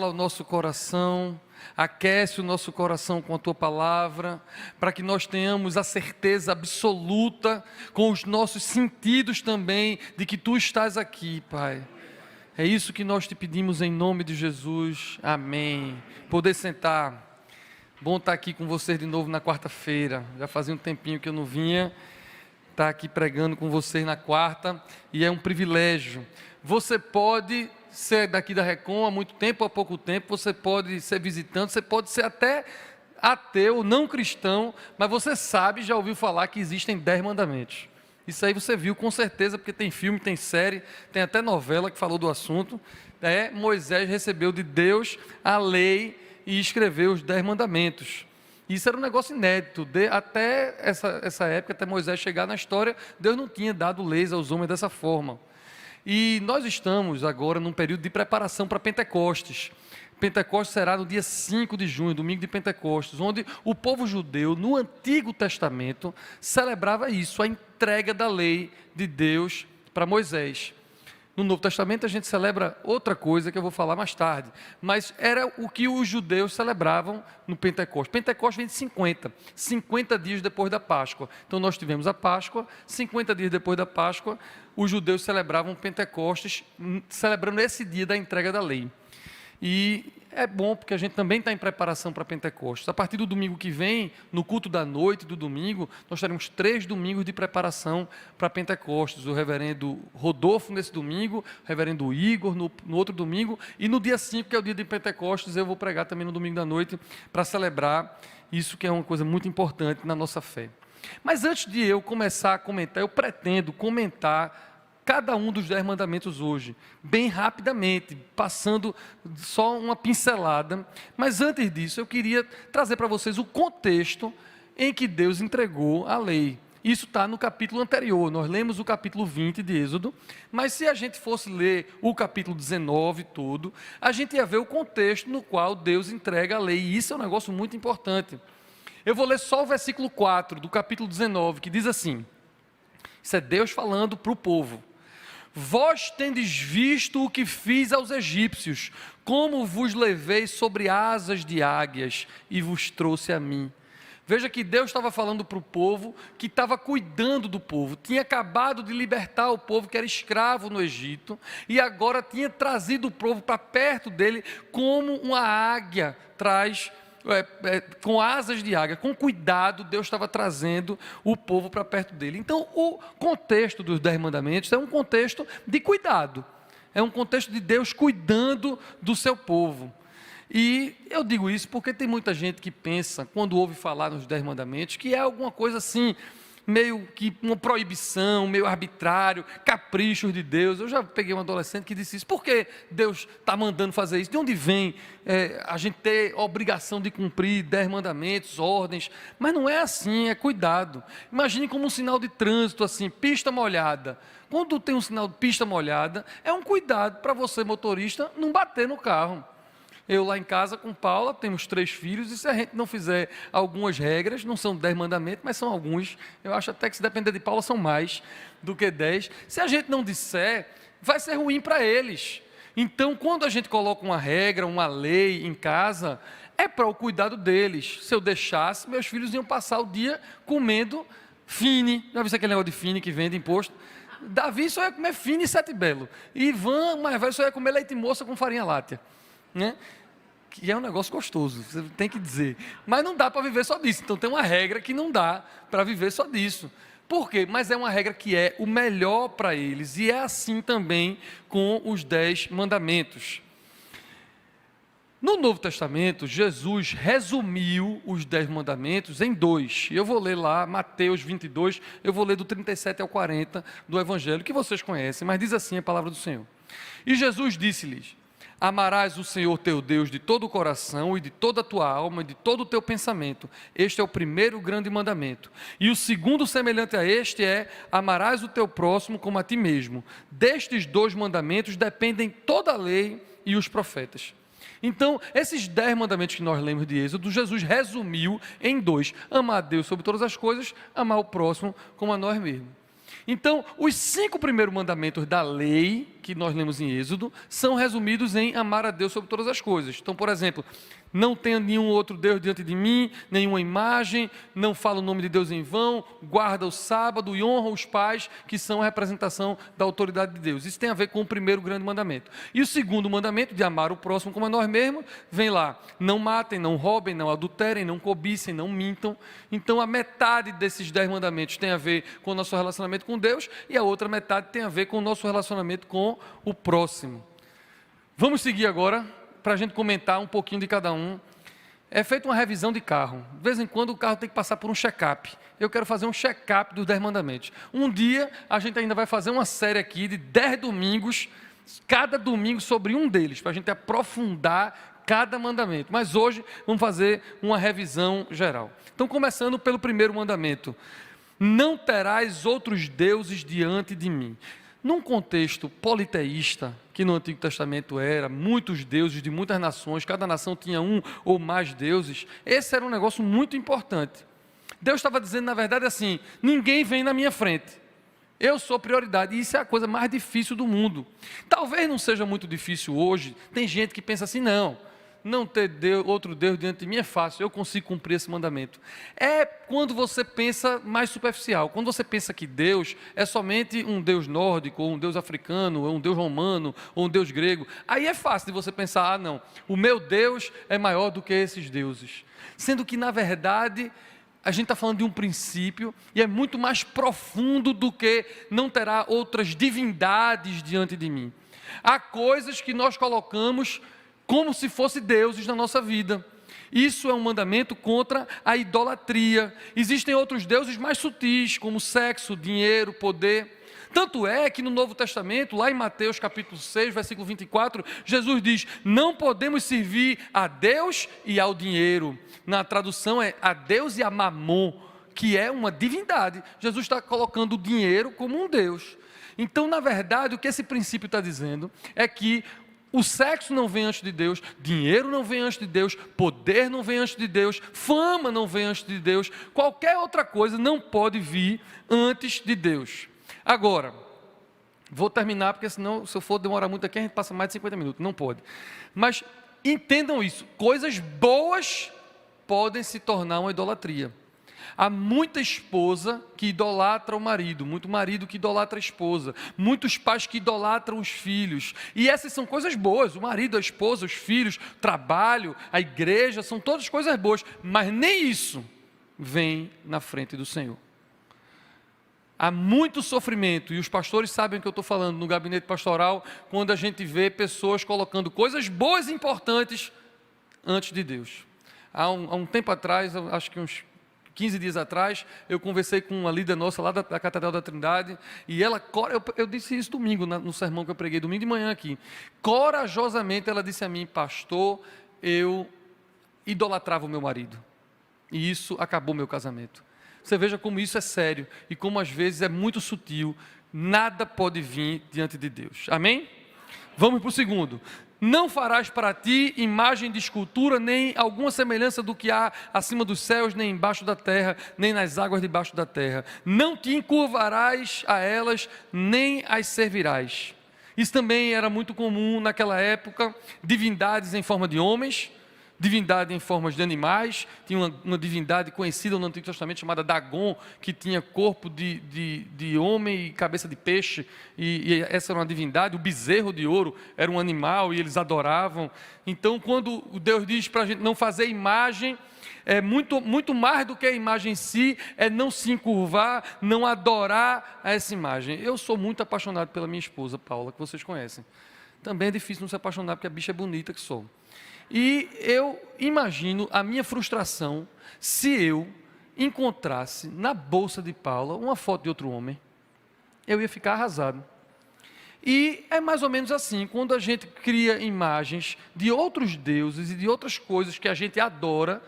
o nosso coração, aquece o nosso coração com a Tua palavra, para que nós tenhamos a certeza absoluta, com os nossos sentidos também, de que Tu estás aqui, Pai. É isso que nós te pedimos em nome de Jesus, amém. Poder sentar. Bom estar aqui com vocês de novo na quarta-feira. Já fazia um tempinho que eu não vinha estar aqui pregando com vocês na quarta, e é um privilégio. Você pode ser daqui da Recon há muito tempo, há pouco tempo, você pode ser visitante, você pode ser até ateu, não cristão, mas você sabe, já ouviu falar que existem 10 mandamentos. Isso aí você viu com certeza, porque tem filme, tem série, tem até novela que falou do assunto. Moisés recebeu de Deus a lei e escreveu os 10 mandamentos. Isso era um negócio inédito. Até essa época, até Moisés chegar na história, Deus não tinha dado leis aos homens dessa forma. E nós estamos agora num período de preparação para Pentecostes. Pentecostes será no dia 5 de junho, domingo de Pentecostes, onde o povo judeu, no Antigo Testamento, celebrava isso, a entrega da lei de Deus para Moisés. No Novo Testamento a gente celebra outra coisa que eu vou falar mais tarde, mas era o que os judeus celebravam no Pentecostes. Pentecostes vem de 50 dias depois da Páscoa. Então nós tivemos a Páscoa, 50 dias depois da Páscoa, os judeus celebravam Pentecostes, celebrando esse dia da entrega da lei. E é bom porque a gente também está em preparação para Pentecostes. A partir do domingo que vem, no culto da noite do domingo, nós teremos 3 domingos de preparação para Pentecostes. O reverendo Rodolfo nesse domingo, o reverendo Igor no outro domingo, e no dia 5, que é o dia de Pentecostes, eu vou pregar também no domingo da noite para celebrar isso, que é uma coisa muito importante na nossa fé. Mas antes de eu começar a comentar, eu pretendo comentar cada um dos 10 mandamentos hoje, bem rapidamente, passando só uma pincelada. Mas antes disso, eu queria trazer para vocês o contexto em que Deus entregou a lei. Isso está no capítulo anterior, nós lemos o capítulo 20 de Êxodo, mas se a gente fosse ler o capítulo 19 todo, a gente ia ver o contexto no qual Deus entrega a lei, e isso é um negócio muito importante. Eu vou ler só o versículo 4 do capítulo 19, que diz assim, isso é Deus falando para o povo: vós tendes visto o que fiz aos egípcios, como vos levei sobre asas de águias e vos trouxe a mim. Veja que Deus estava falando para o povo, que estava cuidando do povo, tinha acabado de libertar o povo que era escravo no Egito, e agora tinha trazido o povo para perto dele, como uma águia traz, com asas de águia, com cuidado. Deus estava trazendo o povo para perto dele. Então o contexto dos 10 mandamentos é um contexto de cuidado, é um contexto de Deus cuidando do seu povo. E eu digo isso porque tem muita gente que pensa, quando ouve falar nos 10 mandamentos, que é alguma coisa assim, meio que uma proibição, meio arbitrário, caprichos de Deus. Eu já peguei um adolescente que disse isso: por que Deus está mandando fazer isso? De onde vem a gente ter a obrigação de cumprir 10 mandamentos, ordens? Mas não é assim, é cuidado. Imagine como um sinal de trânsito assim, pista molhada. Quando tem um sinal de pista molhada, é um cuidado para você, motorista, não bater no carro. Eu lá em casa com Paula, temos 3 filhos, e se a gente não fizer algumas regras, não são 10 mandamentos, mas são alguns, eu acho até que se depender de Paula são mais do que 10, se a gente não disser, vai ser ruim para eles. Então, quando a gente coloca uma regra, uma lei em casa, é para o cuidado deles. Se eu deixasse, meus filhos iam passar o dia comendo fine. Já viu aquele negócio de fine que vende imposto? Davi só ia comer fine e 7 belo. Ivan, mais velho, só ia comer leite moça com farinha láctea, né? Que é um negócio gostoso, você tem que dizer, mas não dá para viver só disso. Então tem uma regra que não dá para viver só disso. Por quê? Mas é uma regra que é o melhor para eles, e é assim também com os 10 mandamentos. No Novo Testamento, Jesus resumiu os 10 mandamentos em 2. Eu vou ler lá Mateus 22, eu vou ler do 37 ao 40 do Evangelho, que vocês conhecem, mas diz assim a palavra do Senhor. E Jesus disse-lhes: amarás o Senhor teu Deus de todo o coração e de toda a tua alma e de todo o teu pensamento. Este é o primeiro grande mandamento. E o segundo semelhante a este é: amarás o teu próximo como a ti mesmo. Destes 2 mandamentos dependem toda a lei e os profetas. Então, esses 10 mandamentos que nós lemos de Êxodo, Jesus resumiu em 2. Amar a Deus sobre todas as coisas, amar o próximo como a nós mesmos. Então, os 5 primeiros mandamentos da lei, que nós lemos em Êxodo, são resumidos em amar a Deus sobre todas as coisas. Então, por exemplo, não tenha nenhum outro Deus diante de mim, nenhuma imagem, não fala o nome de Deus em vão, guarda o sábado e honra os pais, que são a representação da autoridade de Deus. Isso tem a ver com o primeiro grande mandamento. E o segundo mandamento, de amar o próximo como a nós mesmos, vem lá: não matem, não roubem, não adulterem, não cobicem, não mintam. Então, a metade desses 10 mandamentos tem a ver com o nosso relacionamento com Deus, e a outra metade tem a ver com o nosso relacionamento com o próximo. Vamos seguir agora, para a gente comentar um pouquinho de cada um. É feita uma revisão de carro. De vez em quando o carro tem que passar por um check-up. Eu quero fazer um check-up dos 10 mandamentos. Um dia a gente ainda vai fazer uma série aqui de 10 domingos, cada domingo sobre um deles, para a gente aprofundar cada mandamento. Mas hoje vamos fazer uma revisão geral. Então, começando pelo primeiro mandamento: não terás outros deuses diante de mim. Num contexto politeísta, que no Antigo Testamento era muitos deuses de muitas nações, cada nação tinha um ou mais deuses, esse era um negócio muito importante. Deus estava dizendo, na verdade, assim: ninguém vem na minha frente, eu sou prioridade. E isso é a coisa mais difícil do mundo. Talvez não seja muito difícil hoje. Tem gente que pensa assim: não ter outro Deus diante de mim é fácil, eu consigo cumprir esse mandamento. É quando você pensa mais superficial, quando você pensa que Deus é somente um Deus nórdico, ou um Deus africano, ou um Deus romano, ou um Deus grego. Aí é fácil de você pensar: não, o meu Deus é maior do que esses deuses. Sendo que, na verdade, a gente está falando de um princípio, e é muito mais profundo do que não terá outras divindades diante de mim. Há coisas que nós colocamos como se fossem deuses na nossa vida. Isso é um mandamento contra a idolatria. Existem outros deuses mais sutis, como sexo, dinheiro, poder. Tanto é que no Novo Testamento, lá em Mateus capítulo 6, versículo 24, Jesus diz: não podemos servir a Deus e ao dinheiro. Na tradução é a Deus e a Mamon, que é uma divindade. Jesus está colocando o dinheiro como um Deus. Então, na verdade, o que esse princípio está dizendo é que o sexo não vem antes de Deus, dinheiro não vem antes de Deus, poder não vem antes de Deus, fama não vem antes de Deus, qualquer outra coisa não pode vir antes de Deus. Agora, vou terminar, porque senão, se eu for demorar muito aqui, a gente passa mais de 50 minutos, não pode. Mas entendam isso: coisas boas podem se tornar uma idolatria. Há muita esposa que idolatra o marido, muito marido que idolatra a esposa, muitos pais que idolatram os filhos, e essas são coisas boas: o marido, a esposa, os filhos, o trabalho, a igreja, são todas coisas boas, mas nem isso vem na frente do Senhor. Há muito sofrimento, e os pastores sabem o que eu estou falando no gabinete pastoral, quando a gente vê pessoas colocando coisas boas e importantes antes de Deus. Há um tempo atrás, acho que uns 15 dias atrás, eu conversei com uma líder nossa lá da Catedral da Trindade, e ela, eu disse isso domingo, no sermão que eu preguei, domingo de manhã aqui, corajosamente ela disse a mim: pastor, eu idolatrava o meu marido, e isso acabou meu casamento. Você veja como isso é sério, e como às vezes é muito sutil. Nada pode vir diante de Deus, amém? Vamos para o segundo: não farás para ti imagem de escultura, nem alguma semelhança do que há acima dos céus, nem embaixo da terra, nem nas águas debaixo da terra. Não te encurvarás a elas, nem as servirás. Isso também era muito comum naquela época: divindades em forma de homens, divindade em formas de animais. Tinha uma divindade conhecida no Antigo Testamento chamada Dagon, que tinha corpo de homem e cabeça de peixe, e essa era uma divindade. O bezerro de ouro era um animal e eles adoravam. Então, quando Deus diz para a gente não fazer imagem, é muito mais do que a imagem em si, é não se encurvar, não adorar a essa imagem. Eu sou muito apaixonado pela minha esposa, Paula, que vocês conhecem. Também é difícil não se apaixonar, porque a bicha é bonita que sou. E eu imagino a minha frustração se eu encontrasse na bolsa de Paula uma foto de outro homem. Eu ia ficar arrasado. E é mais ou menos assim: quando a gente cria imagens de outros deuses e de outras coisas que a gente adora,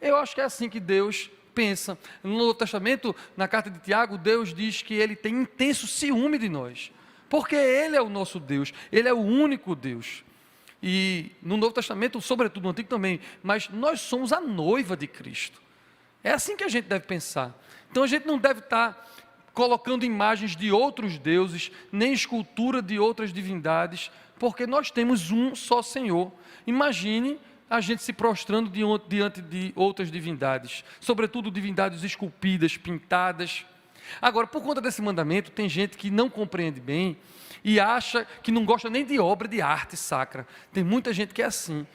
eu acho que é assim que Deus pensa. No Novo Testamento, na carta de Tiago, Deus diz que Ele tem intenso ciúme de nós, porque Ele é o nosso Deus, Ele é o único Deus. E no Novo Testamento, sobretudo no Antigo também, mas nós somos a noiva de Cristo. É assim que a gente deve pensar. Então a gente não deve estar colocando imagens de outros deuses, nem escultura de outras divindades, porque nós temos um só Senhor. Imagine a gente se prostrando diante de outras divindades, sobretudo divindades esculpidas, pintadas. Agora, por conta desse mandamento, tem gente que não compreende bem e acha que não gosta nem de obra de arte sacra. Tem muita gente que é assim.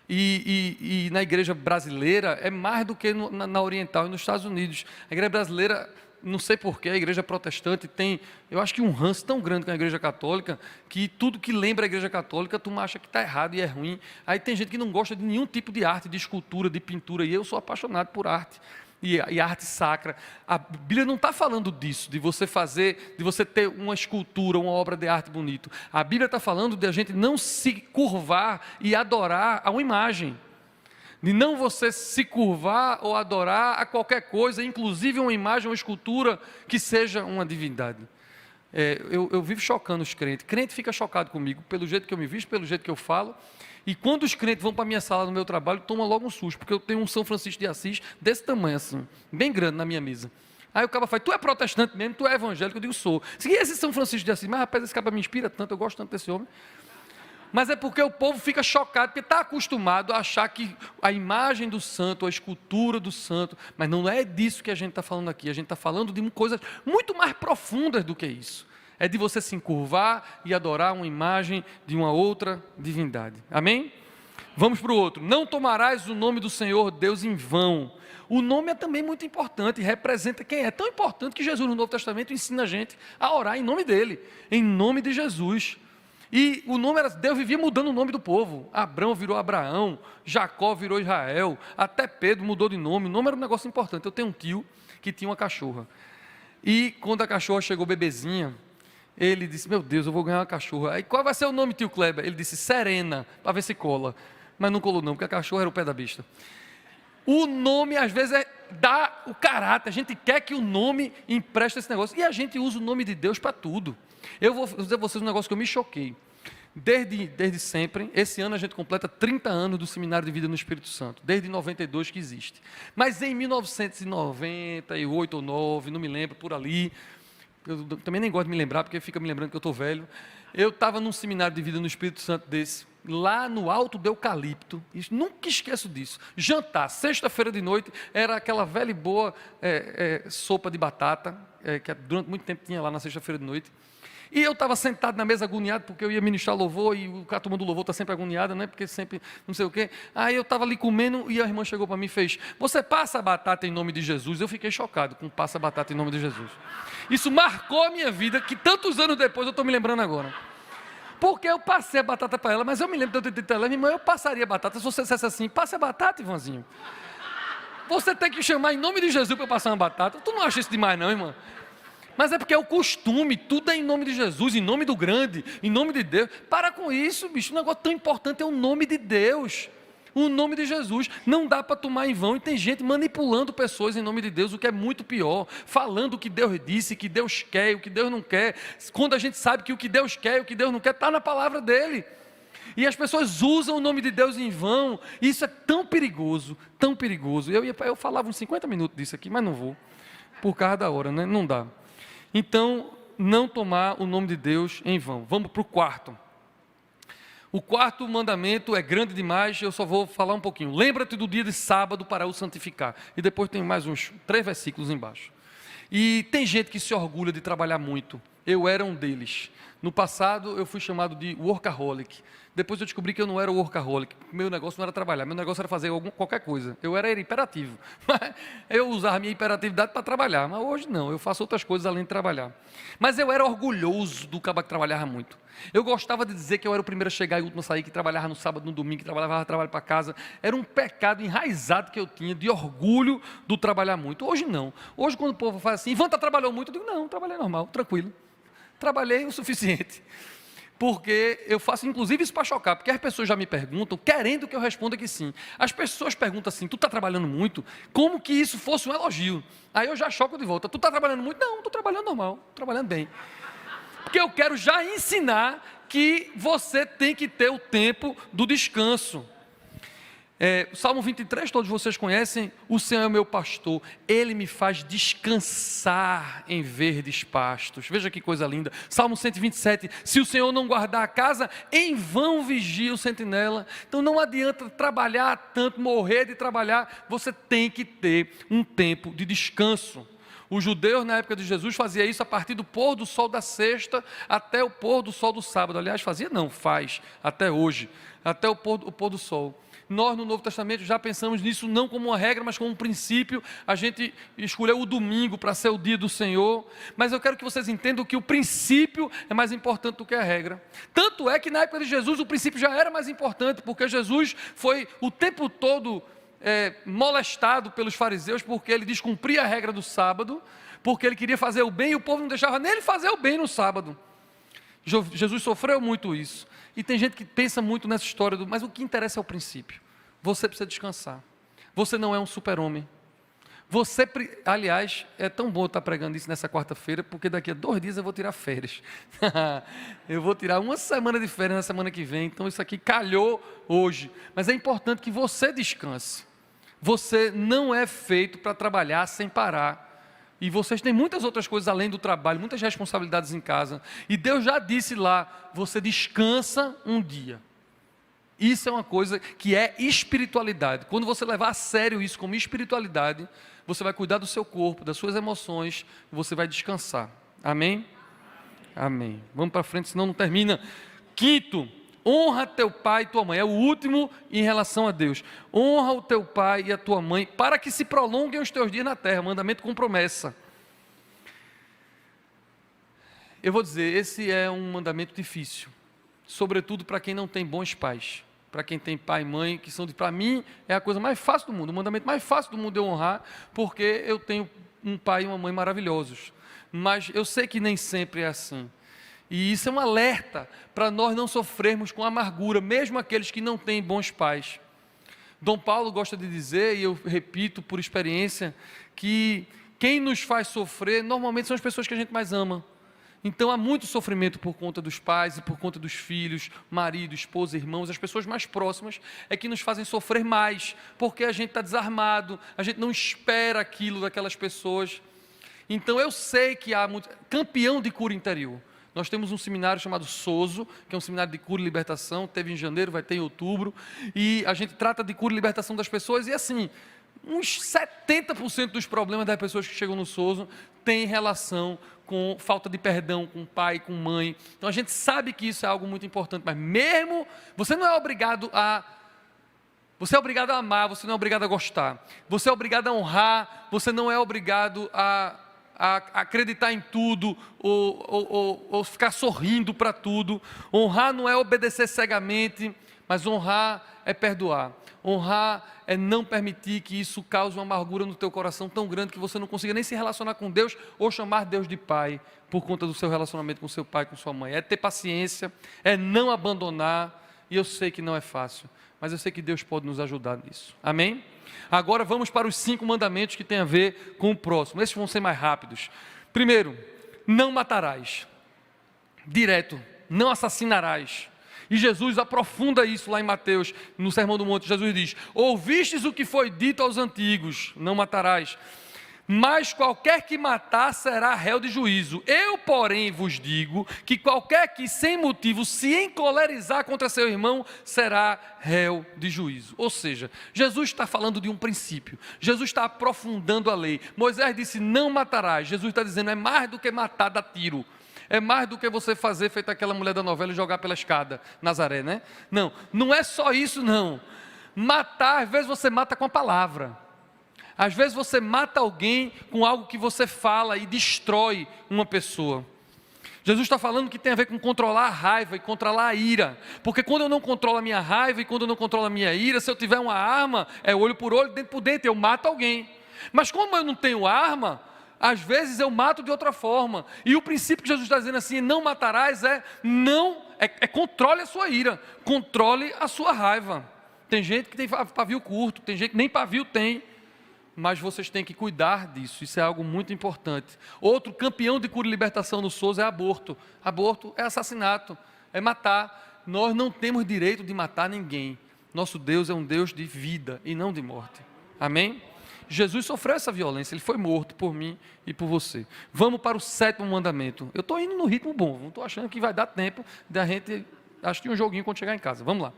E na igreja brasileira é mais do que na oriental e nos Estados Unidos. A igreja brasileira, não sei porquê, a igreja protestante tem, eu acho que um ranço tão grande com a igreja católica, que tudo que lembra a igreja católica, tu acha que está errado e é ruim. Aí tem gente que não gosta de nenhum tipo de arte, de escultura, de pintura, e eu sou apaixonado por arte. E arte sacra. A Bíblia não está falando disso, de você ter uma escultura, uma obra de arte bonito. A Bíblia está falando de a gente não se curvar e adorar a uma imagem. De não você se curvar ou adorar a qualquer coisa, inclusive uma imagem, uma escultura que seja uma divindade. Eu vivo chocando os crentes. Crente fica chocado comigo, pelo jeito que eu me visto, pelo jeito que eu falo. E quando os crentes vão para a minha sala no meu trabalho, toma logo um susto, porque eu tenho um São Francisco de Assis desse tamanho assim, bem grande na minha mesa. Aí o cara fala, tu é protestante mesmo, tu é evangélico? Eu digo, sou. E esse São Francisco de Assis? Mas rapaz, esse cara me inspira tanto, eu gosto tanto desse homem. Mas é porque o povo fica chocado, porque está acostumado a achar que a imagem do santo, a escultura do santo, mas não é disso que a gente está falando aqui, a gente está falando de coisas muito mais profundas do que isso. É de você se encurvar e adorar uma imagem de uma outra divindade. Amém? Vamos para o outro. Não tomarás o nome do Senhor Deus em vão. O nome é também muito importante, representa quem é. Tão importante que Jesus no Novo Testamento ensina a gente a orar em nome dele, em nome de Jesus. E o nome era, Deus vivia mudando o nome do povo. Abrão virou Abraão, Jacó virou Israel, até Pedro mudou de nome. O nome era um negócio importante. Eu tenho um tio que tinha uma cachorra. E quando a cachorra chegou bebezinha, ele disse, meu Deus, eu vou ganhar uma cachorra. Aí, qual vai ser o nome, tio Kleber? Ele disse, Serena, para ver se cola. Mas não colou não, porque a cachorra era o pé da besta. O nome, às vezes, dá o caráter. A gente quer que o nome empreste esse negócio. E a gente usa o nome de Deus para tudo. Eu vou dizer a vocês um negócio que eu me choquei. Desde sempre, esse ano a gente completa 30 anos do Seminário de Vida no Espírito Santo. Desde 92 que existe. Mas em 1998 ou 9, não me lembro, por ali... Eu também nem gosto de me lembrar, porque fica me lembrando que eu estou velho. Eu estava num seminário de vida no Espírito Santo desse, lá no Alto do Eucalipto, e nunca esqueço disso. Jantar, sexta-feira de noite, era aquela velha e boa sopa de batata, que durante muito tempo tinha lá na sexta-feira de noite. E eu estava sentado na mesa agoniado, porque eu ia ministrar louvor, e o cara tomando louvor está sempre agoniado, né? Porque sempre não sei o quê. Aí eu estava ali comendo, e a irmã chegou para mim e fez, você passa a batata em nome de Jesus? Eu fiquei chocado com passa a batata em nome de Jesus. Isso marcou a minha vida, que tantos anos depois eu estou me lembrando agora. Porque eu passei a batata para ela, mas eu me lembro de eu ter dito a ela, minha irmã, eu passaria a batata, se você dissesse assim, passe a batata, Ivanzinho. Você tem que chamar em nome de Jesus para eu passar uma batata. Tu não acha isso demais não, irmã? Mas é porque é o costume, tudo é em nome de Jesus, em nome do grande, em nome de Deus. Para com isso, bicho, um negócio tão importante é o nome de Deus, o nome de Jesus. Não dá para tomar em vão, e tem gente manipulando pessoas em nome de Deus, o que é muito pior, falando o que Deus disse, o que Deus quer, o que Deus não quer, quando a gente sabe que o que Deus quer e o que Deus não quer está na palavra dele. E as pessoas usam o nome de Deus em vão, e isso é tão perigoso, tão perigoso. Eu falava uns 50 minutos disso aqui, mas não vou, por causa da hora, né? Não dá. Então, não tomar o nome de Deus em vão. Vamos para o quarto. O quarto mandamento é grande demais, eu só vou falar um pouquinho. Lembra-te do dia de sábado para o santificar. E depois tem mais uns 3 versículos embaixo. E tem gente que se orgulha de trabalhar muito. Eu era um deles. No passado eu fui chamado de workaholic. Depois eu descobri que eu não era workaholic. Meu negócio não era trabalhar, meu negócio era fazer qualquer coisa. Eu era imperativo. Eu usava a minha hiperatividade para trabalhar, mas hoje não, eu faço outras coisas além de trabalhar. Mas eu era orgulhoso do cara que trabalhava muito. Eu gostava de dizer que eu era o primeiro a chegar e o último a sair, que trabalhava no sábado, no domingo, que trabalhava trabalho para casa. Era um pecado enraizado que eu tinha, de orgulho do trabalhar muito. Hoje não. Hoje quando o povo faz assim, Ivan trabalhou muito, eu digo, não, trabalhei normal, tranquilo. Trabalhei o suficiente. Porque eu faço inclusive isso para chocar, porque as pessoas já me perguntam, querendo que eu responda que sim. As pessoas perguntam assim, tu está trabalhando muito? Como que isso fosse um elogio? Aí eu já choco de volta, tu está trabalhando muito? Não, estou trabalhando normal, trabalhando bem. Porque eu quero já ensinar que você tem que ter o tempo do descanso. O Salmo 23, todos vocês conhecem: o Senhor é o meu pastor, Ele me faz descansar em verdes pastos. Veja que coisa linda. Salmo 127, se o Senhor não guardar a casa, em vão vigia o sentinela. Então não adianta trabalhar tanto, morrer de trabalhar, você tem que ter um tempo de descanso. Os judeus na época de Jesus faziam isso a partir do pôr do sol da sexta até o pôr do sol do sábado. Aliás, fazia não, faz, até hoje, até o pôr do sol. Nós no Novo Testamento já pensamos nisso não como uma regra, mas como um princípio. A gente escolheu o domingo para ser o dia do Senhor, mas eu quero que vocês entendam que o princípio é mais importante do que a regra. Tanto é que na época de Jesus o princípio já era mais importante, porque Jesus foi o tempo todo molestado pelos fariseus, porque ele descumpria a regra do sábado, porque ele queria fazer o bem e o povo não deixava nem ele fazer o bem no sábado. Jesus sofreu muito isso. E tem gente que pensa muito nessa história, mas o que interessa é o princípio. Você precisa descansar. Você não é um super-homem. Aliás, é tão bom estar pregando isso nessa quarta-feira, porque daqui a 2 dias eu vou tirar férias. Eu vou tirar 1 semana de férias na semana que vem, então isso aqui calhou hoje. Mas é importante que você descanse. Você não é feito para trabalhar sem parar. E vocês têm muitas outras coisas além do trabalho, muitas responsabilidades em casa. E Deus já disse lá, você descansa um dia. Isso é uma coisa que é espiritualidade. Quando você levar a sério isso como espiritualidade, você vai cuidar do seu corpo, das suas emoções, e você vai descansar. Amém? Amém. Vamos para frente, senão não termina. 5º, honra teu pai e tua mãe. É o último em relação a Deus. Honra o teu pai e a tua mãe, para que se prolonguem os teus dias na terra. Mandamento com promessa. Eu vou dizer, esse é um mandamento difícil, sobretudo para quem não tem bons pais. Para quem tem pai e mãe, que são, para mim, é a coisa mais fácil do mundo. O mandamento mais fácil do mundo é honrar, porque eu tenho um pai e uma mãe maravilhosos. Mas eu sei que nem sempre é assim. E isso é um alerta para nós não sofrermos com amargura, mesmo aqueles que não têm bons pais. Dom Paulo gosta de dizer, e eu repito por experiência, que quem nos faz sofrer normalmente são as pessoas que a gente mais ama. Então há muito sofrimento por conta dos pais e por conta dos filhos, marido, esposa, irmãos. As pessoas mais próximas é que nos fazem sofrer mais, porque a gente está desarmado, a gente não espera aquilo daquelas pessoas. Então eu sei que há muito... Campeão de cura interior. Nós temos um seminário chamado SOSO, que é um seminário de cura e libertação, teve em janeiro, vai ter em outubro, e a gente trata de cura e libertação das pessoas, e assim, uns 70% dos problemas das pessoas que chegam no SOSO tem relação com falta de perdão, com pai, com mãe. Então a gente sabe que isso é algo muito importante, mas mesmo, você é obrigado a amar, você não é obrigado a gostar, você é obrigado a honrar, você não é obrigado a acreditar em tudo, ou ficar sorrindo para tudo. Honrar não é obedecer cegamente, mas honrar é perdoar. Honrar é não permitir que isso cause uma amargura no teu coração tão grande que você não consiga nem se relacionar com Deus ou chamar Deus de pai por conta do seu relacionamento com seu pai, com sua mãe. É ter paciência, é não abandonar, e eu sei que não é fácil, mas eu sei que Deus pode nos ajudar nisso. Amém? Agora vamos para os 5 mandamentos que têm a ver com o próximo. Esses vão ser mais rápidos. Primeiro, não matarás. Direto, não assassinarás. E Jesus aprofunda isso lá em Mateus, no Sermão do Monte. Jesus diz: ouvistes o que foi dito aos antigos, não matarás. Mas qualquer que matar será réu de juízo. Eu, porém, vos digo que qualquer que sem motivo se encolerizar contra seu irmão será réu de juízo. Ou seja, Jesus está falando de um princípio. Jesus está aprofundando a lei. Moisés disse: não matarás. Jesus está dizendo: é mais do que matar, dar tiro. É mais do que você fazer feito aquela mulher da novela e jogar pela escada, Nazaré, né? Não, não é só isso não. Matar, às vezes você mata com a palavra. Às vezes você mata alguém com algo que você fala e destrói uma pessoa. Jesus está falando que tem a ver com controlar a raiva e controlar a ira. Porque quando eu não controlo a minha raiva e quando eu não controlo a minha ira, se eu tiver uma arma, é olho por olho, dente por dente, eu mato alguém. Mas como eu não tenho arma, às vezes eu mato de outra forma. E o princípio que Jesus está dizendo assim, não matarás, controle a sua ira, controle a sua raiva. Tem gente que tem pavio curto, tem gente que nem pavio tem, mas vocês têm que cuidar disso, isso é algo muito importante. Outro campeão de cura e libertação no SOS é aborto. Aborto é assassinato, é matar. Nós não temos direito de matar ninguém. Nosso Deus é um Deus de vida e não de morte. Amém? Jesus sofreu essa violência, ele foi morto por mim e por você. Vamos para o 7º mandamento. Eu estou indo no ritmo bom, não estou achando que vai dar tempo da gente assistir um joguinho quando chegar em casa. Vamos lá.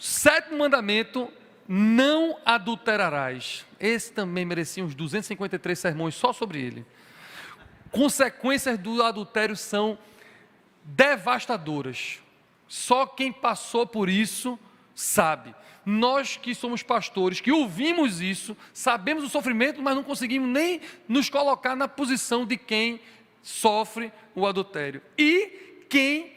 7º mandamento: não adulterarás. Esse também merecia uns 253 sermões só sobre ele. Consequências do adultério são devastadoras. Só quem passou por isso sabe. Nós que somos pastores, que ouvimos isso, sabemos o sofrimento, mas não conseguimos nem nos colocar na posição de quem sofre o adultério. E quem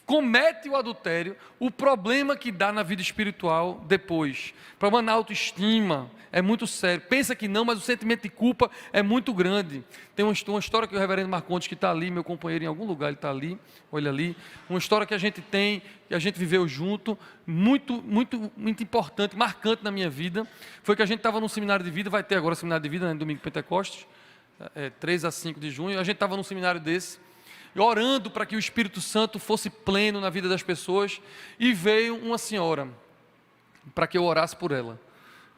comete o adultério, o problema que dá na vida espiritual depois. Problema na autoestima, é muito sério. Pensa que não, mas o sentimento de culpa é muito grande. Tem uma história que o reverendo Marcondes, que está ali, meu companheiro em algum lugar, ele está ali, olha ali. Uma história que a gente tem, que a gente viveu junto, muito importante, marcante na minha vida. Foi que a gente estava num seminário de vida, vai ter agora seminário de vida, né, no domingo de Pentecostes, 3 a 5 de junho. A gente estava num seminário desse, orando para que o Espírito Santo fosse pleno na vida das pessoas, e veio uma senhora para que eu orasse por ela,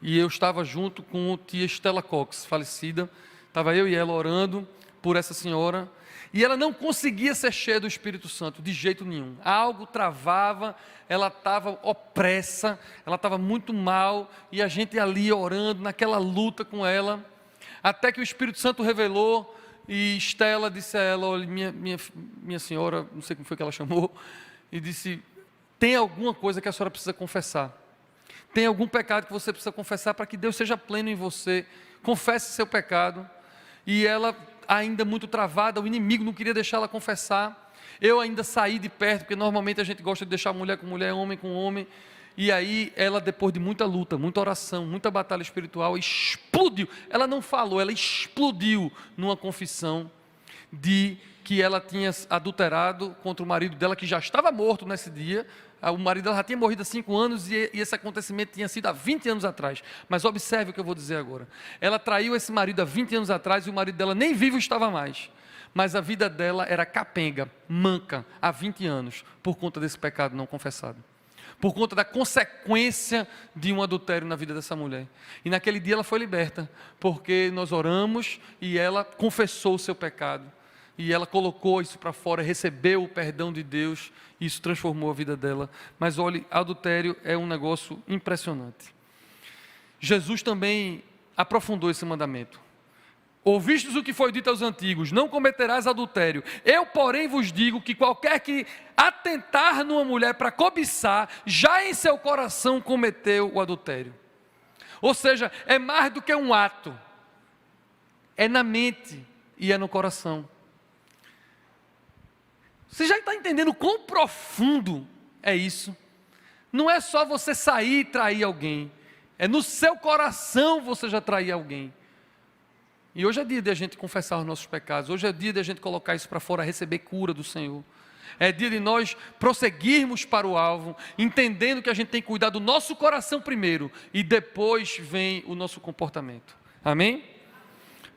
e eu estava junto com a tia Stella Cox, falecida, estava eu e ela orando por essa senhora, e ela não conseguia ser cheia do Espírito Santo, de jeito nenhum, algo travava, ela estava opressa, ela estava muito mal, e a gente ali orando, naquela luta com ela, até que o Espírito Santo revelou. E Estela disse a ela: olha, minha senhora, não sei como foi que ela chamou, e disse: tem alguma coisa que a senhora precisa confessar, tem algum pecado que você precisa confessar para que Deus seja pleno em você, confesse seu pecado. E ela, ainda muito travada, o inimigo não queria deixar ela confessar, eu ainda saí de perto, porque normalmente a gente gosta de deixar mulher com mulher, homem com homem. E aí ela, depois de muita luta, muita oração, muita batalha espiritual, explodiu. Ela não falou, ela explodiu numa confissão de que ela tinha adulterado contra o marido dela, que já estava morto nesse dia. O marido dela já tinha morrido há 5 anos e esse acontecimento tinha sido há 20 anos atrás. Mas observe o que eu vou dizer agora. Ela traiu esse marido há 20 anos atrás e o marido dela nem vivo estava mais. Mas a vida dela era capenga, manca, há 20 anos, por conta desse pecado não confessado. Por conta da consequência de um adultério na vida dessa mulher. E naquele dia ela foi liberta, porque nós oramos e ela confessou o seu pecado. E ela colocou isso para fora, recebeu o perdão de Deus, e isso transformou a vida dela. Mas olhe, adultério é um negócio impressionante. Jesus também aprofundou esse mandamento. Ouvistes o que foi dito aos antigos: não cometerás adultério. Eu, porém, vos digo que qualquer que atentar numa mulher para cobiçar, já em seu coração cometeu o adultério. Ou seja, é mais do que um ato, é na mente e é no coração. Você já está entendendo quão profundo é isso? Não é só você sair e trair alguém, é no seu coração você já trair alguém. E hoje é dia de a gente confessar os nossos pecados, hoje é dia de a gente colocar isso para fora, receber cura do Senhor. É dia de nós prosseguirmos para o alvo, entendendo que a gente tem que cuidar do nosso coração primeiro, e depois vem o nosso comportamento. Amém?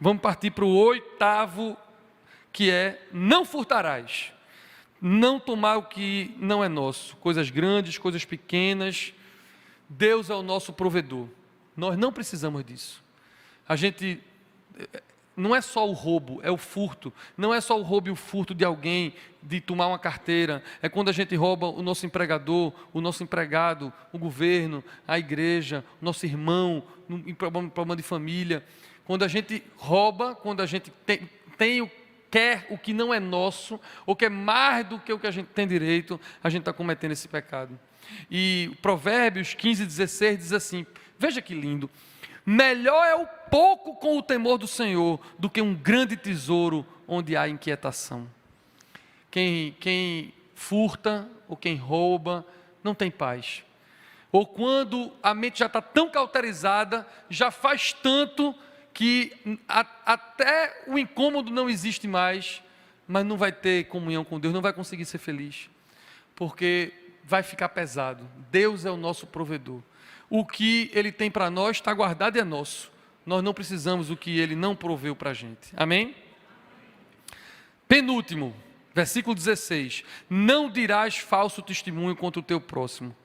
Vamos partir para o 8º, que é: não furtarás. Não tomar o que não é nosso, coisas grandes, coisas pequenas. Deus é o nosso provedor, nós não precisamos disso. A gente... não é só o roubo, é o furto. Não é só o roubo e o furto de alguém, de tomar uma carteira. É quando a gente rouba o nosso empregador, o nosso empregado, o governo, a igreja, o nosso irmão, em problema de família. Quando a gente rouba, quando a gente quer o que não é nosso, ou quer mais do que o que a gente tem direito, a gente está cometendo esse pecado. E Provérbios 15:16 diz assim, veja que lindo: melhor é o pouco com o temor do Senhor do que um grande tesouro onde há inquietação. Quem furta ou quem rouba não tem paz. Ou quando a mente já está tão cauterizada, já faz tanto que até o incômodo não existe mais, mas não vai ter comunhão com Deus, não vai conseguir ser feliz, porque vai ficar pesado. Deus é o nosso provedor. O que Ele tem para nós está guardado e é nosso. Nós não precisamos do que Ele não proveu para a gente. Amém? Penúltimo, versículo 16. Não dirás falso testemunho contra o teu próximo.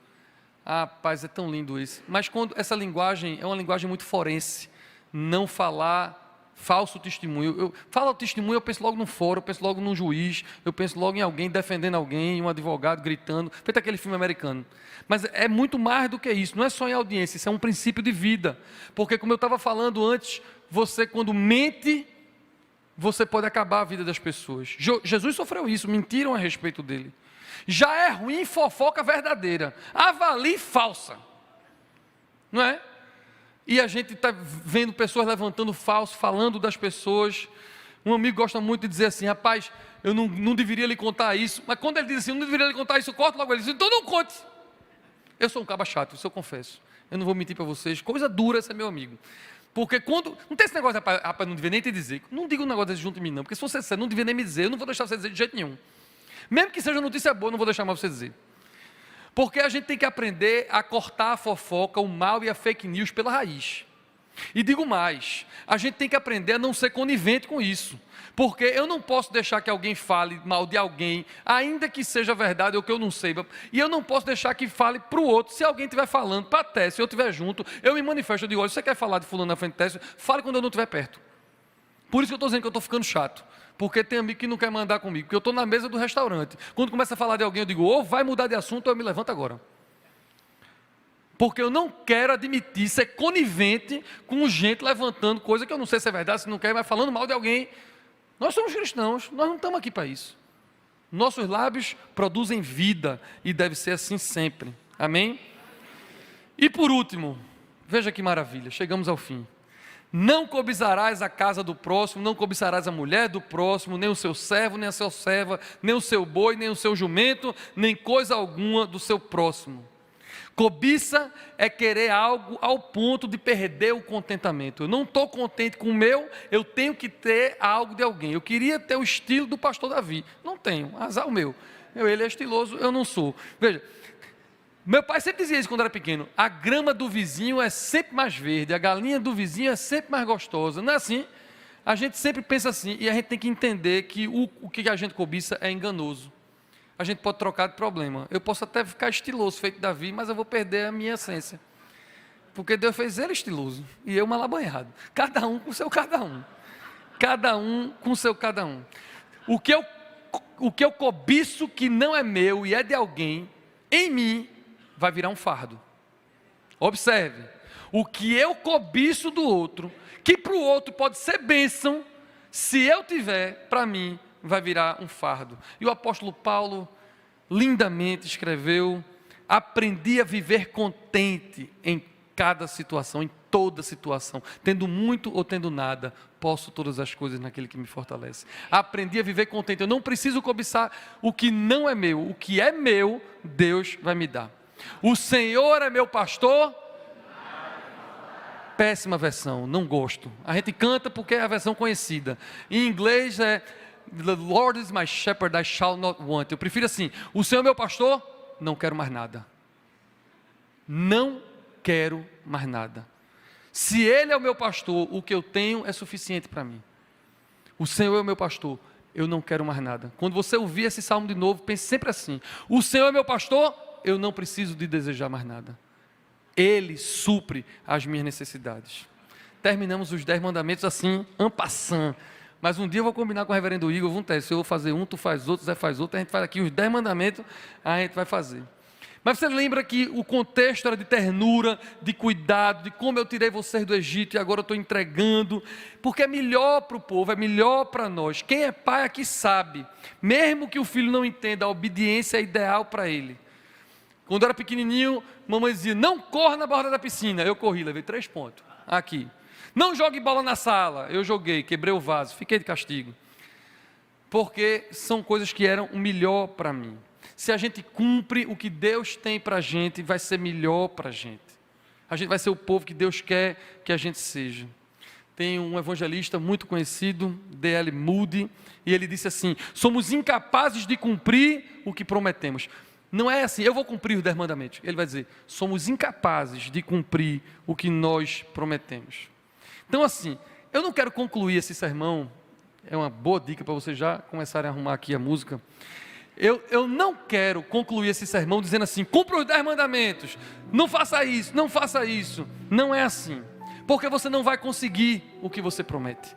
Ah, paz, é tão lindo isso. Mas quando essa linguagem é uma linguagem muito forense, não falar falso testemunho. Eu falo testemunho, eu penso logo num fórum, eu penso logo num juiz, eu penso logo em alguém defendendo alguém, um advogado gritando, feito aquele filme americano. Mas é muito mais do que isso, não é só em audiência, isso é um princípio de vida. Porque como eu estava falando antes, você quando mente, você pode acabar a vida das pessoas. Jesus sofreu isso, mentiram a respeito dele. Já é ruim fofoca verdadeira, avalie falsa, não é? E a gente está vendo pessoas levantando falso, falando das pessoas. Um amigo gosta muito de dizer assim, rapaz, eu não deveria lhe contar isso, mas quando ele diz assim, eu não deveria lhe contar isso, eu corto logo ele diz, então não conte. Eu sou um caba chato, isso eu confesso, eu não vou mentir para vocês, coisa dura esse é meu amigo. Porque quando, não tem esse negócio, rapaz, não devia nem te dizer, não diga um negócio desse junto em mim não, porque se você disser, não devia nem me dizer, eu não vou deixar você dizer de jeito nenhum. Mesmo que seja notícia boa, eu não vou deixar mais você dizer. Porque a gente tem que aprender a cortar a fofoca, o mal e a fake news pela raiz. E digo mais, a gente tem que aprender a não ser conivente com isso. Porque eu não posso deixar que alguém fale mal de alguém, ainda que seja verdade ou que eu não saiba. E eu não posso deixar que fale para o outro. Se alguém estiver falando para a Tess, se eu estiver junto, eu me manifesto, eu digo, olha, você quer falar de fulano na frente de Tess, fale quando eu não estiver perto. Por isso que eu estou dizendo que eu estou ficando chato. Porque tem amigo que não quer mandar comigo, porque eu estou na mesa do restaurante. Quando começa a falar de alguém, eu digo, ou vai mudar de assunto, ou eu me levanto agora. Porque eu não quero admitir ser conivente com gente levantando coisa que eu não sei se é verdade, se não quer, mas falando mal de alguém. Nós somos cristãos, nós não estamos aqui para isso. Nossos lábios produzem vida, e deve ser assim sempre. Amém? E por último, veja que maravilha, chegamos ao fim. Não cobiçarás a casa do próximo, não cobiçarás a mulher do próximo, nem o seu servo, nem a sua serva, nem o seu boi, nem o seu jumento, nem coisa alguma do seu próximo. Cobiça é querer algo ao ponto de perder o contentamento. Eu não estou contente com o meu, eu tenho que ter algo de alguém. Eu queria ter o estilo do pastor Davi, não tenho, azar o meu. Ele é estiloso, eu não sou. Veja, meu pai sempre dizia isso quando era pequeno, a grama do vizinho é sempre mais verde, a galinha do vizinho é sempre mais gostosa, não é assim? A gente sempre pensa assim, e a gente tem que entender que o que a gente cobiça é enganoso. A gente pode trocar de problema, eu posso até ficar estiloso, feito Davi, mas eu vou perder a minha essência, porque Deus fez ele estiloso, e eu malabanhado, cada um com seu cada um, cada um com seu cada um. O que eu cobiço que não é meu e é de alguém, em mim, vai virar um fardo. Observe, o que eu cobiço do outro, que para o outro pode ser bênção, se eu tiver, para mim, vai virar um fardo. E o apóstolo Paulo, lindamente escreveu, aprendi a viver contente em cada situação, em toda situação, tendo muito ou tendo nada, posso todas as coisas naquele que me fortalece. Aprendi a viver contente, eu não preciso cobiçar o que não é meu, o que é meu, Deus vai me dar. O Senhor é meu pastor. Péssima versão, não gosto. A gente canta porque é a versão conhecida. Em inglês é The Lord is my shepherd, I shall not want. Eu prefiro assim, o Senhor é meu pastor, não quero mais nada. Não quero mais nada. Se Ele é o meu pastor, o que eu tenho é suficiente para mim. O Senhor é o meu pastor, eu não quero mais nada. Quando você ouvir esse salmo de novo, pense sempre assim, o Senhor é meu pastor, eu não preciso de desejar mais nada. Ele supre as minhas necessidades. Terminamos os 10 mandamentos assim, en passant. Mas um dia eu vou combinar com o reverendo Igor, vamos ter, se eu vou fazer um, tu faz outro, Zé faz outro, a gente faz aqui os 10 mandamentos, a gente vai fazer. Mas você lembra que o contexto era de ternura, de cuidado, de como eu tirei vocês do Egito e agora eu estou entregando, porque é melhor para o povo, é melhor para nós. Quem é pai aqui sabe, mesmo que o filho não entenda, a obediência é ideal para ele. Quando eu era pequenininho, mamãe dizia, não corra na borda da piscina. Eu corri, levei 3 pontos. Aqui. Não jogue bola na sala. Eu joguei, quebrei o vaso, fiquei de castigo. Porque são coisas que eram o melhor para mim. Se a gente cumpre o que Deus tem para a gente, vai ser melhor para a gente. A gente vai ser o povo que Deus quer que a gente seja. Tem um evangelista muito conhecido, D.L. Moody, e ele disse assim, somos incapazes de cumprir o que prometemos. Não é assim, eu vou cumprir os 10 mandamentos. Ele vai dizer, somos incapazes de cumprir o que nós prometemos. Então assim, eu não quero concluir esse sermão, é uma boa dica para vocês já começarem a arrumar aqui a música. Eu não quero concluir esse sermão dizendo assim: cumpra os 10 mandamentos, não faça isso, não faça isso. Não é assim, porque você não vai conseguir o que você promete,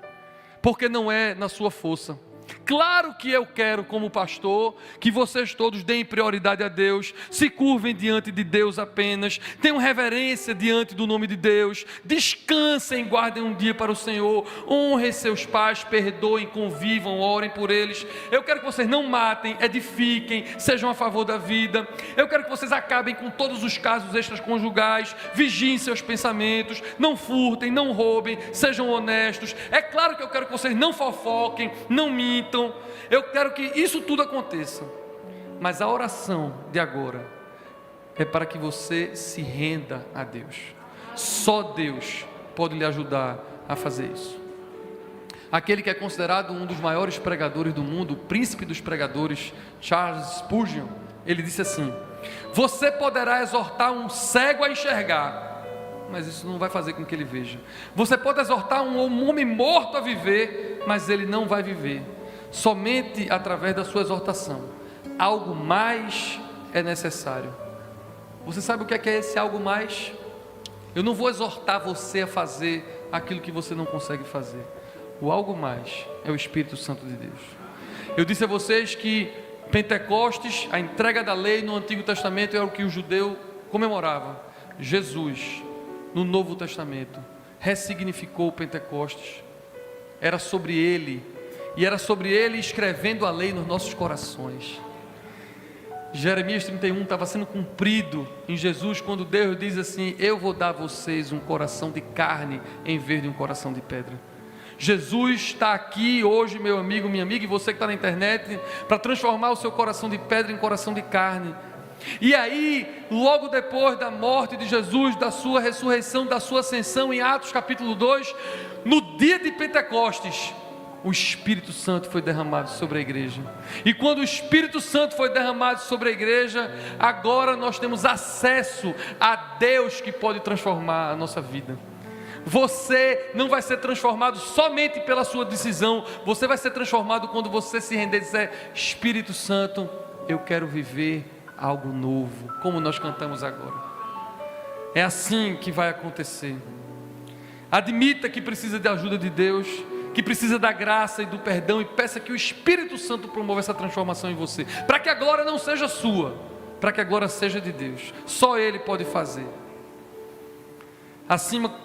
porque não é na sua força. Claro que eu quero, como pastor, que vocês todos deem prioridade a Deus, se curvem diante de Deus apenas, tenham reverência diante do nome de Deus, descansem, guardem um dia para o Senhor, honrem seus pais, perdoem, convivam, orem por eles. Eu quero que vocês não matem, edifiquem, sejam a favor da vida. Eu quero que vocês acabem com todos os casos extraconjugais, vigiem seus pensamentos, não furtem, não roubem, sejam honestos. É claro que eu quero que vocês não fofoquem, não mintam. Eu quero que isso tudo aconteça, mas a oração de agora é para que você se renda a Deus. Só Deus pode lhe ajudar a fazer isso. Aquele que é considerado um dos maiores pregadores do mundo, o príncipe dos pregadores, Charles Spurgeon, ele disse assim: você poderá exortar um cego a enxergar, mas isso não vai fazer com que ele veja. Você pode exortar um homem morto a viver, mas ele não vai viver. Somente através da sua exortação. Algo mais é necessário. Você sabe o que é esse algo mais? Eu não vou exortar você a fazer aquilo que você não consegue fazer. O algo mais é o Espírito Santo de Deus. Eu disse a vocês que Pentecostes, a entrega da lei no Antigo Testamento, era o que o judeu comemorava. Jesus, no Novo Testamento, ressignificou o Pentecostes. Era sobre ele. E era sobre ele escrevendo a lei nos nossos corações. Jeremias 31 estava sendo cumprido em Jesus, quando Deus diz assim: eu vou dar a vocês um coração de carne em vez de um coração de pedra. Jesus está aqui hoje, meu amigo, minha amiga, e você que está na internet, para transformar o seu coração de pedra em coração de carne. E aí, logo depois da morte de Jesus, da sua ressurreição, da sua ascensão, em Atos capítulo 2, no dia de Pentecostes, o Espírito Santo foi derramado sobre a igreja. E quando o Espírito Santo foi derramado sobre a igreja, agora nós temos acesso a Deus que pode transformar a nossa vida. Você não vai ser transformado somente pela sua decisão, você vai ser transformado quando você se render e dizer: Espírito Santo, eu quero viver algo novo, como nós cantamos agora. É assim que vai acontecer. Admita que precisa de ajuda de Deus, que precisa da graça e do perdão, e peça que o Espírito Santo promova essa transformação em você, para que a glória não seja sua, para que a glória seja de Deus. Só Ele pode fazer.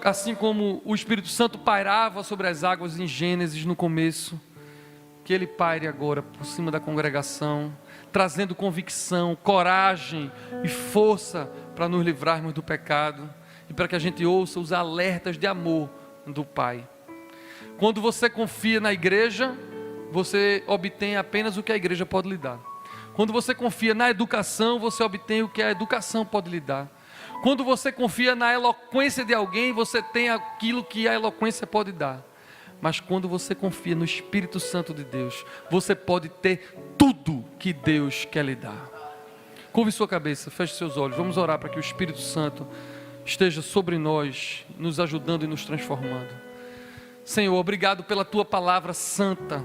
Assim como o Espírito Santo pairava sobre as águas em Gênesis no começo, que Ele paire agora por cima da congregação, trazendo convicção, coragem e força para nos livrarmos do pecado, e para que a gente ouça os alertas de amor do Pai. Quando você confia na igreja, você obtém apenas o que a igreja pode lhe dar. Quando você confia na educação, você obtém o que a educação pode lhe dar. Quando você confia na eloquência de alguém, você tem aquilo que a eloquência pode dar. Mas quando você confia no Espírito Santo de Deus, você pode ter tudo que Deus quer lhe dar. Curve sua cabeça, feche seus olhos, vamos orar para que o Espírito Santo esteja sobre nós, nos ajudando e nos transformando. Senhor, obrigado pela Tua palavra santa,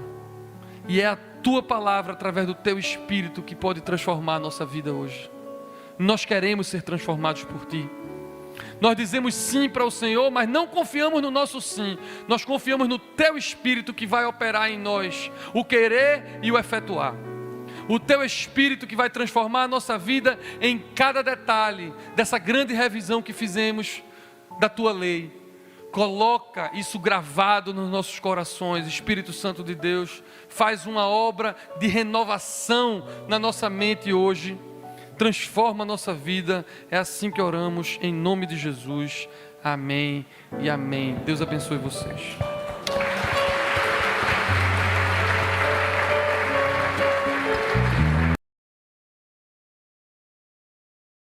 e é a Tua palavra através do Teu Espírito que pode transformar a nossa vida hoje. Nós queremos ser transformados por Ti. Nós dizemos sim para o Senhor, mas não confiamos no nosso sim. Nós confiamos no Teu Espírito que vai operar em nós o querer e o efetuar. O Teu Espírito que vai transformar a nossa vida em cada detalhe dessa grande revisão que fizemos da Tua lei. Coloca isso gravado nos nossos corações. Espírito Santo de Deus, faz uma obra de renovação na nossa mente hoje. Transforma a nossa vida. É assim que oramos, em nome de Jesus. Amém e amém. Deus abençoe vocês.